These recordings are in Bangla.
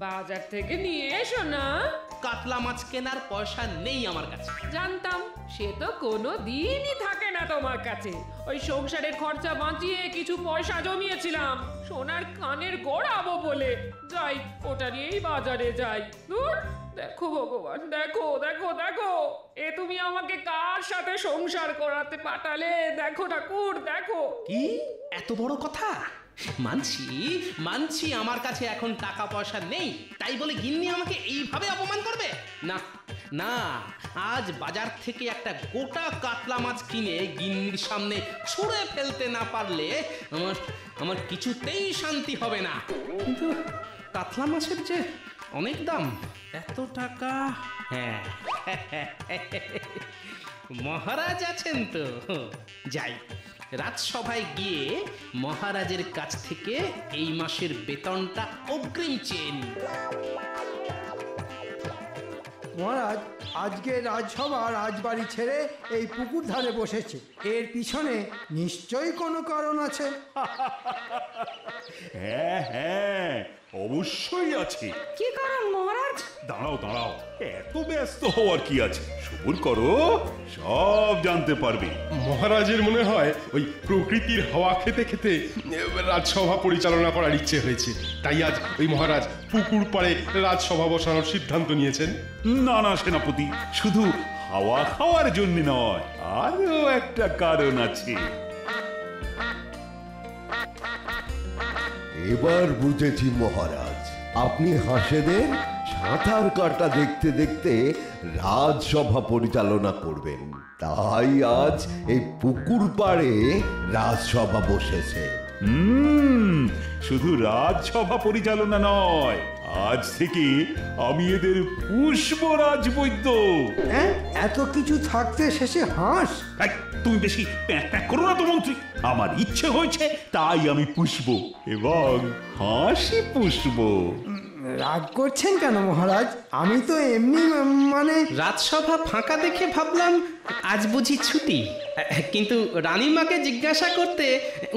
বাজার থেকে নিয়ে এসো না। কাতলা মাছ কেনার পয়সা নেই আমার কাছে। জানতাম, সে তো কোনো দিনই থাকে না তোমার কাছে। ওই সংসারের খরচা বাঁচিয়ে কিছু পয়সা জমিয়েছিলাম সোনার কানের গড়াবো বলে। যাই, ওটা নিয়েই বাজারে যাই। ধুর, দেখো ভগবান, দেখো দেখো দেখো, এ তুমি আমাকে কার সাথে সংসার করাতে পাঠালে? দেখো ঠাকুর, দেখো। কি এত বড় কথা? মানছি মানছি আমার কাছে এখন টাকা পয়সা নেই, তাই বলে গিন্নি আমাকে এইভাবে অপমান করবে? না না, আজ বাজার থেকে একটা গোটা কাতলা মাছ কিনে গিন্নির সামনে ছুঁড়ে ফেলতে না পারলে আমার আমার কিছুতেই শান্তি হবে না। কিন্তু কাতলা মাছের যে অনেক দাম, এত টাকা। হ্যাঁ, মহারাজ আছেন তো, যাই রাজসভায় গিয়ে মহারাজের কাছ থেকে এই মাসের বেতনটা অগ্রিম চেয়ে নিই। মহারাজ, আজকে রাজসভা রাজবাড়ি ছেড়ে এই পুকুর ধারে বসেছে। এর পিছনে নিশ্চয়ই কোনো কারণ আছে। হ্যাঁ হ্যাঁ, অবশ্যই আছে। কি কারণ মহারাজ? দাঁড়াও দাঁড়াও, এত ব্যস্ত হওয়ার কি আছে, সবুর করো, সব জানতে পারবে। মহারাজের মনে হয় ওই প্রকৃতির হাওয়া খেতে খেতে রাজসভা পরিচালনা করার ইচ্ছে হয়েছে, তাই আজ ওই মহারাজ পুকুর পাড়ে রাজসভা বসানোর সিদ্ধান্ত নিয়েছেন। না না সেনাপতি, শুধু হাওয়া খাওয়ার জন্য নয়, আরো একটা কারণ আছে। এবার বুঝেছি মহারাজ, আপনি হাঁসেদের সাঁতার কাটা দেখতে দেখতে রাজসভা পরিচালনা করবেন, তাই আজ এই পুকুর পাড়ে রাজসভা বসেছে। শুধু রাজসভা পরিচালনা নয়, আজ থেকে আমি এদের পুষ্পরাজ বৈদ্য। হ্যাঁ, এত কিছু থাকতে শেষে হাঁস? এই, তুমি বেশি প্যাঁক প্যাঁক করো না তো মন্ত্রী। আমার ইচ্ছে হয়েছে তাই আমি পুষবো এবং হাসি পুষবো। রাগ করছেন কেন মহারাজ? আমি তো এমনি মানে। রাজসভা ফাঁকা দেখে ভাবলাম আজ বুঝি ছুটি, কিন্তু রানীমাকে জিজ্ঞাসা করতে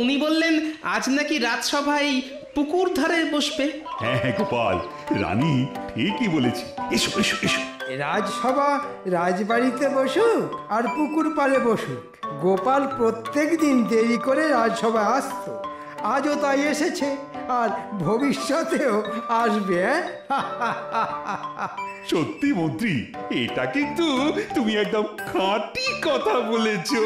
উনি বললেন আজ নাকি রাজসভায় পুকুর ধারে বসবে। হ্যাঁ হ্যাঁ গোপাল, রানী ঠিকই বলেছে। এসো এসো এসো। রাজসভা রাজবাড়িতে বসুক আর পুকুর পাড়ে বসুক, গোপাল প্রত্যেক দিন দেরি করে রাজসভা আসতো, আজও তাই এসেছে আর ভবিষ্যতেও আসবে। সত্যি মন্ত্রী, এটা কিন্তু তুমি একদম খাঁটি কথা বলেছো।